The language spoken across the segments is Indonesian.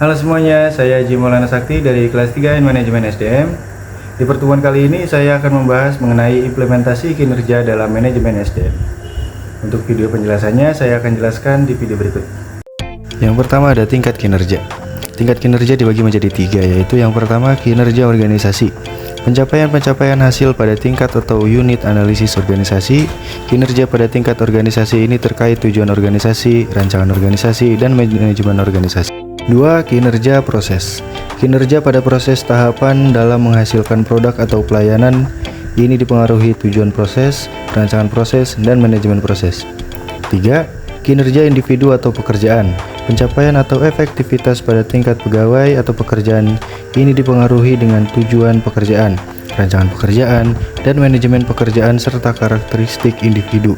Halo semuanya, saya Haji Maulana Sakti dari kelas 3 Manajemen SDM. Di pertemuan kali ini saya akan membahas mengenai implementasi kinerja dalam manajemen SDM. Untuk video penjelasannya saya akan jelaskan di video berikut. Yang pertama ada tingkat kinerja. Tingkat kinerja dibagi menjadi 3, yaitu yang pertama kinerja organisasi. Pencapaian hasil pada tingkat atau unit analisis organisasi. Kinerja pada tingkat organisasi ini terkait tujuan organisasi, rancangan organisasi, dan manajemen organisasi. 2. Kinerja proses. Kinerja pada proses tahapan dalam menghasilkan produk atau pelayanan. Ini dipengaruhi tujuan proses, rancangan proses, dan manajemen proses. 3. Kinerja individu atau pekerjaan. Pencapaian atau efektivitas pada tingkat pegawai atau pekerjaan. Ini dipengaruhi dengan tujuan pekerjaan, rancangan pekerjaan, dan manajemen pekerjaan serta karakteristik individu.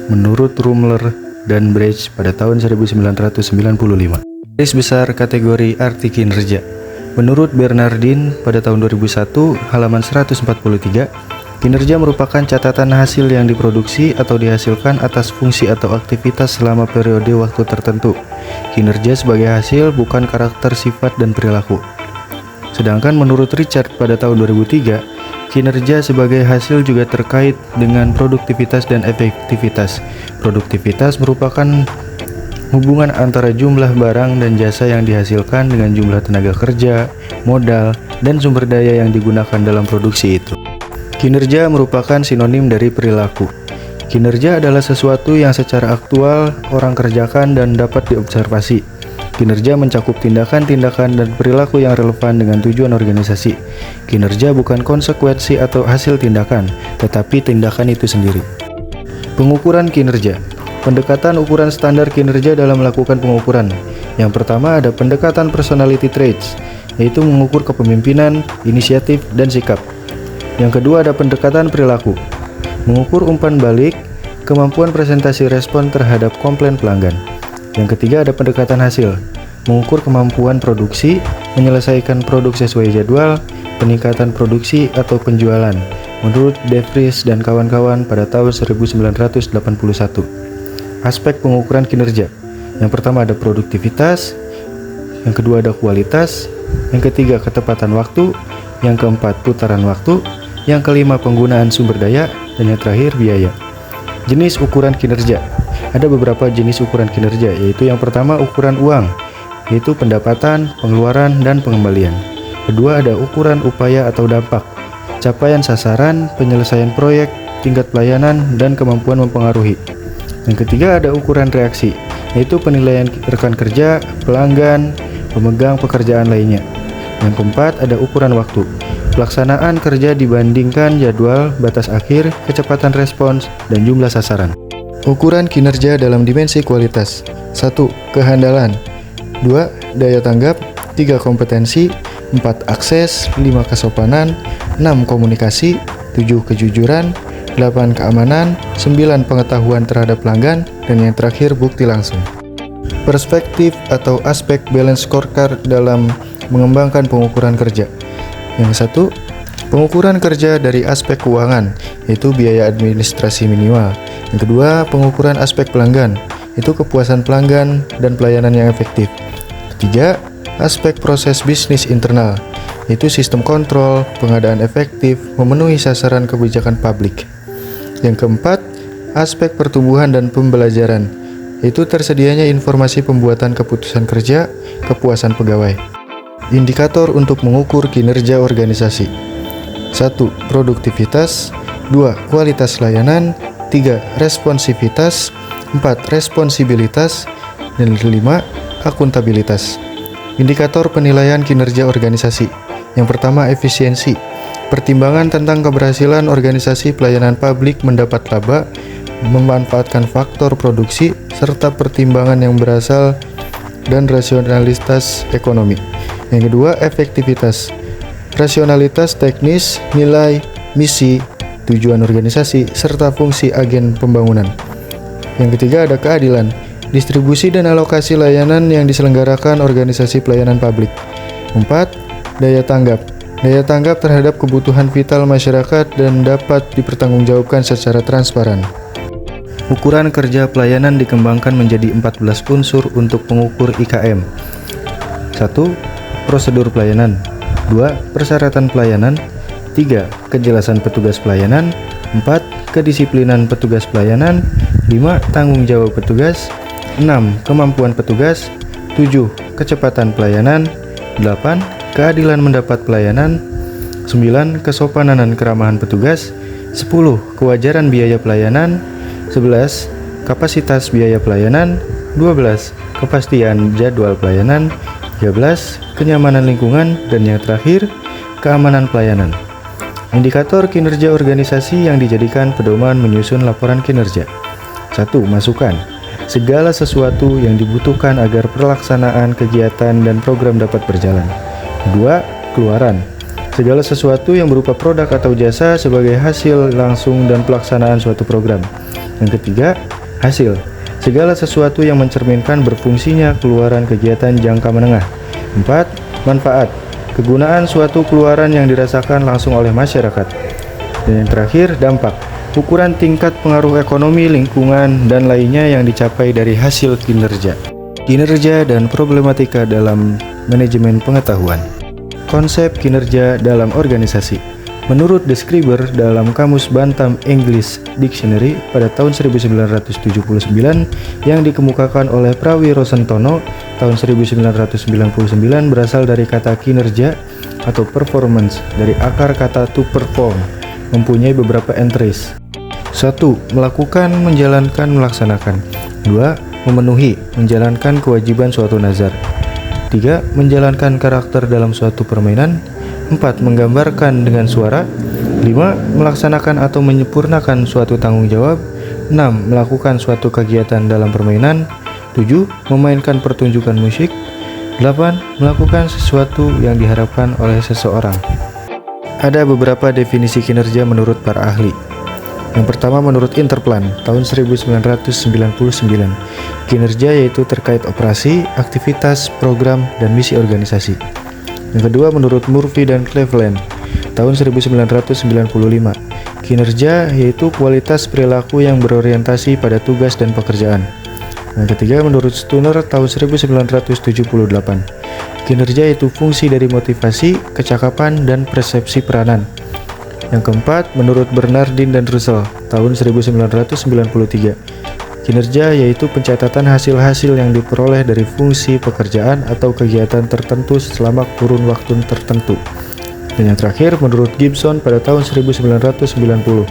Menurut Rumler dan Brecht pada tahun 1995. Garis besar kategori arti kinerja. Menurut Bernardin pada tahun 2001, halaman 143, kinerja merupakan catatan hasil yang diproduksi atau dihasilkan atas fungsi atau aktivitas selama periode waktu tertentu. Kinerja sebagai hasil, bukan karakter, sifat, dan perilaku. Sedangkan menurut Richard pada tahun 2003, kinerja sebagai hasil juga terkait dengan produktivitas dan efektivitas. Produktivitas merupakan hubungan antara jumlah barang dan jasa yang dihasilkan dengan jumlah tenaga kerja, modal, dan sumber daya yang digunakan dalam produksi itu. Kinerja merupakan sinonim dari perilaku. Kinerja adalah sesuatu yang secara aktual orang kerjakan dan dapat diobservasi. Kinerja mencakup tindakan-tindakan dan perilaku yang relevan dengan tujuan organisasi. Kinerja bukan konsekuensi atau hasil tindakan, tetapi tindakan itu sendiri. Pengukuran kinerja. Pendekatan ukuran standar kinerja dalam melakukan pengukuran. Yang pertama ada pendekatan personality traits, yaitu mengukur kepemimpinan, inisiatif, dan sikap. Yang kedua ada pendekatan perilaku, mengukur umpan balik, kemampuan presentasi respon terhadap komplain pelanggan. Yang ketiga ada pendekatan hasil, mengukur kemampuan produksi, menyelesaikan produk sesuai jadwal, peningkatan produksi atau penjualan. Menurut De Vries dan kawan-kawan pada tahun 1981. Aspek pengukuran kinerja. Yang pertama ada produktivitas, yang kedua ada kualitas, yang ketiga ketepatan waktu, yang keempat putaran waktu, yang kelima penggunaan sumber daya, dan yang terakhir biaya. Jenis ukuran kinerja. Ada beberapa jenis ukuran kinerja, yaitu yang pertama ukuran uang, yaitu pendapatan, pengeluaran, dan pengembalian. Kedua ada ukuran upaya atau dampak, capaian sasaran, penyelesaian proyek, tingkat pelayanan, dan kemampuan mempengaruhi. Yang ketiga ada ukuran reaksi, yaitu penilaian rekan kerja, pelanggan, pemegang pekerjaan lainnya. Yang keempat ada ukuran waktu, pelaksanaan kerja dibandingkan jadwal, batas akhir, kecepatan respons, dan jumlah sasaran. Ukuran kinerja dalam dimensi kualitas. 1. Kehandalan. 2. Daya tanggap. 3. Kompetensi. 4. Akses. 5. Kesopanan. 6. Komunikasi. 7. Kejujuran. 8. Keamanan. 9. Pengetahuan terhadap pelanggan. Dan yang terakhir bukti langsung. Perspektif atau aspek balance scorecard dalam mengembangkan pengukuran kerja. Yang satu, pengukuran kerja dari aspek keuangan, yaitu biaya administrasi minimal. Yang kedua, pengukuran aspek pelanggan, yaitu kepuasan pelanggan dan pelayanan yang efektif. Ketiga, aspek proses bisnis internal, yaitu sistem kontrol, pengadaan efektif, memenuhi sasaran kebijakan publik. Yang keempat, aspek pertumbuhan dan pembelajaran, yaitu tersedianya informasi pembuatan keputusan kerja, kepuasan pegawai. Indikator untuk mengukur kinerja organisasi. 1. Produktivitas. 2. Kualitas layanan. 3. Responsivitas. 4. Responsibilitas. Dan 5. Akuntabilitas. Indikator penilaian kinerja organisasi. Yang pertama efisiensi. Pertimbangan tentang keberhasilan organisasi pelayanan publik mendapat laba, memanfaatkan faktor produksi, serta pertimbangan yang berasal dan rasionalitas ekonomi. Yang kedua, efektivitas. Rasionalitas teknis, nilai, misi, tujuan organisasi, serta fungsi agen pembangunan. Yang ketiga ada keadilan. Distribusi dan alokasi layanan yang diselenggarakan organisasi pelayanan publik. 4. Daya tanggap. Daya tanggap terhadap kebutuhan vital masyarakat dan dapat dipertanggungjawabkan secara transparan. Ukuran kerja pelayanan dikembangkan menjadi 14 unsur untuk pengukur IKM. 1. Prosedur pelayanan. 2. Persyaratan pelayanan. 3. Kejelasan petugas pelayanan. 4. Kedisiplinan petugas pelayanan. 5. Tanggung jawab petugas. 6. Kemampuan petugas. 7. Kecepatan pelayanan. 8. Keadilan mendapat pelayanan. 9. Kesopanan dan keramahan petugas. 10. Kewajaran biaya pelayanan. 11. Kapasitas biaya pelayanan. 12. Kepastian jadwal pelayanan. 13. Kenyamanan lingkungan. Dan yang terakhir, keamanan pelayanan. Indikator kinerja organisasi yang dijadikan pedoman menyusun laporan kinerja. 1. Masukan. Segala sesuatu yang dibutuhkan agar pelaksanaan kegiatan dan program dapat berjalan. 2. Keluaran. Segala sesuatu yang berupa produk atau jasa sebagai hasil langsung dan pelaksanaan suatu program. Yang ketiga, hasil. Segala sesuatu yang mencerminkan berfungsinya keluaran kegiatan jangka menengah. 4. Manfaat. Kegunaan suatu keluaran yang dirasakan langsung oleh masyarakat. Dan yang terakhir, dampak. Ukuran tingkat pengaruh ekonomi, lingkungan, dan lainnya yang dicapai dari hasil kinerja. Kinerja dan problematika dalam manajemen pengetahuan. Konsep kinerja dalam organisasi. Menurut Describer dalam Kamus Bantam English Dictionary pada tahun 1979 yang dikemukakan oleh Prawi Rosentono tahun 1999 berasal dari kata kinerja atau performance dari akar kata to perform, mempunyai beberapa entries. 1. Melakukan, menjalankan, melaksanakan. 2. Memenuhi, menjalankan kewajiban suatu nazar. 3. Menjalankan karakter dalam suatu permainan. 4. Menggambarkan dengan suara. 5. Melaksanakan atau menyempurnakan suatu tanggung jawab. 6. Melakukan suatu kegiatan dalam permainan. 7. Memainkan pertunjukan musik. 8. Melakukan sesuatu yang diharapkan oleh seseorang. Ada beberapa definisi kinerja menurut para ahli. Yang pertama menurut Interplan tahun 1999, kinerja yaitu terkait operasi, aktivitas, program, dan misi organisasi. Yang kedua menurut Murphy dan Cleveland tahun 1995, kinerja yaitu kualitas perilaku yang berorientasi pada tugas dan pekerjaan. Yang ketiga menurut Stunner tahun 1978, kinerja yaitu fungsi dari motivasi, kecakapan, dan persepsi peranan. Yang keempat menurut Bernardin dan Russell tahun 1993, kinerja yaitu pencatatan hasil-hasil yang diperoleh dari fungsi pekerjaan atau kegiatan tertentu selama kurun waktu tertentu. Dan yang terakhir menurut Gibson pada tahun 1990,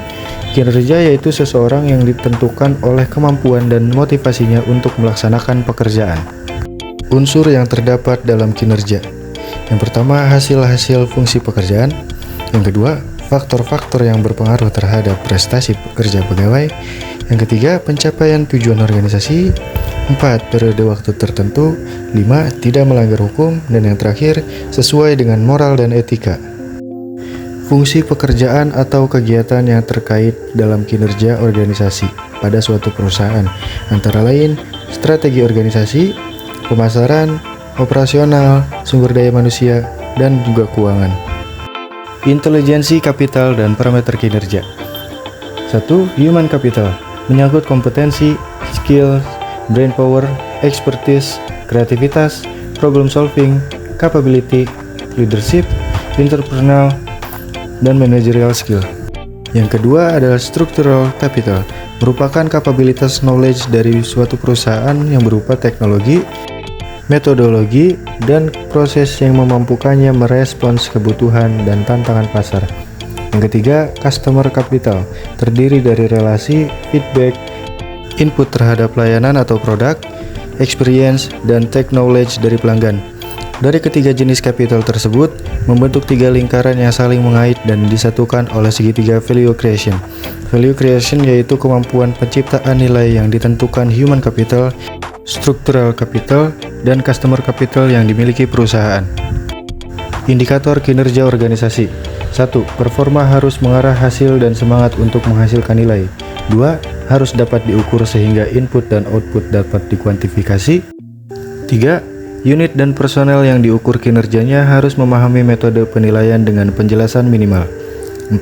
kinerja yaitu seseorang yang ditentukan oleh kemampuan dan motivasinya untuk melaksanakan pekerjaan. Unsur yang terdapat dalam kinerja. Yang pertama hasil-hasil fungsi pekerjaan. Yang kedua faktor-faktor yang berpengaruh terhadap prestasi pekerja pegawai. Yang ketiga, pencapaian tujuan organisasi. 4. Periode waktu tertentu. 5. Tidak melanggar hukum. Dan yang terakhir, sesuai dengan moral dan etika. Fungsi pekerjaan atau kegiatan yang terkait dalam kinerja organisasi pada suatu perusahaan, antara lain strategi organisasi, pemasaran, operasional, sumber daya manusia, dan juga keuangan. Intelijensi kapital dan parameter kinerja. 1. Human capital menyangkut kompetensi, skill, brain power, expertise, kreativitas, problem solving, capability, leadership, entrepreneurial, dan managerial skill. Yang kedua adalah structural capital, merupakan kapabilitas knowledge dari suatu perusahaan yang berupa teknologi, metodologi, dan proses yang memampukannya merespons kebutuhan dan tantangan pasar. Yang ketiga, customer capital, terdiri dari relasi, feedback, input terhadap layanan atau produk, experience, dan tech knowledge dari pelanggan. Dari ketiga jenis capital tersebut, membentuk tiga lingkaran yang saling mengait dan disatukan oleh segitiga value creation. Value creation yaitu kemampuan penciptaan nilai yang ditentukan human capital, structural capital, dan customer capital yang dimiliki perusahaan. Indikator kinerja organisasi. 1. Performa harus mengarah hasil dan semangat untuk menghasilkan nilai. 2. Harus dapat diukur sehingga input dan output dapat dikuantifikasi. 3. Unit dan personel yang diukur kinerjanya harus memahami metode penilaian dengan penjelasan minimal. 4.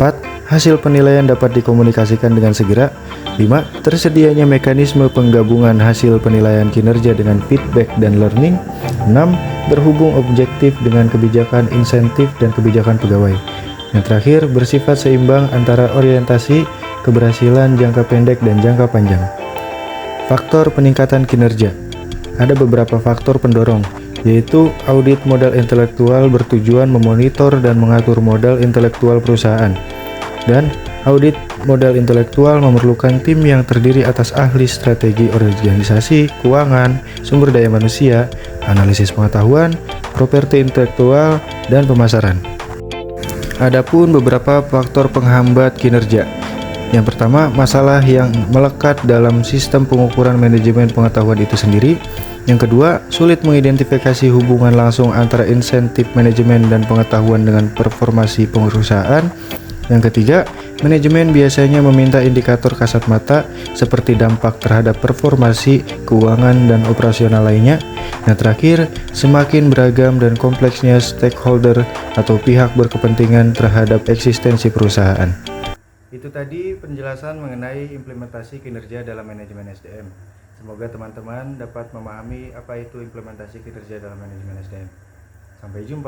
Hasil penilaian dapat dikomunikasikan dengan segera. 5. Tersedianya mekanisme penggabungan hasil penilaian kinerja dengan feedback dan learning. 6. berhubung objektif dengan kebijakan insentif dan kebijakan pegawai. Yang terakhir, bersifat seimbang antara orientasi, keberhasilan jangka pendek dan jangka panjang. Faktor peningkatan kinerja. Ada beberapa faktor pendorong, yaitu audit modal intelektual bertujuan memonitor dan mengatur modal intelektual perusahaan. Dan audit modal intelektual memerlukan tim yang terdiri atas ahli strategi organisasi, keuangan, sumber daya manusia, analisis pengetahuan, properti intelektual, dan pemasaran. Adapun beberapa faktor penghambat kinerja. Yang pertama, masalah yang melekat dalam sistem pengukuran manajemen pengetahuan itu sendiri. Yang kedua, sulit mengidentifikasi hubungan langsung antara insentif manajemen dan pengetahuan dengan performasi perusahaan. Yang ketiga, manajemen biasanya meminta indikator kasat mata seperti dampak terhadap performasi, keuangan, dan operasional lainnya. Yang terakhir, semakin beragam dan kompleksnya stakeholder atau pihak berkepentingan terhadap eksistensi perusahaan. Itu tadi penjelasan mengenai implementasi kinerja dalam manajemen SDM. Semoga teman-teman dapat memahami apa itu implementasi kinerja dalam manajemen SDM. Sampai jumpa.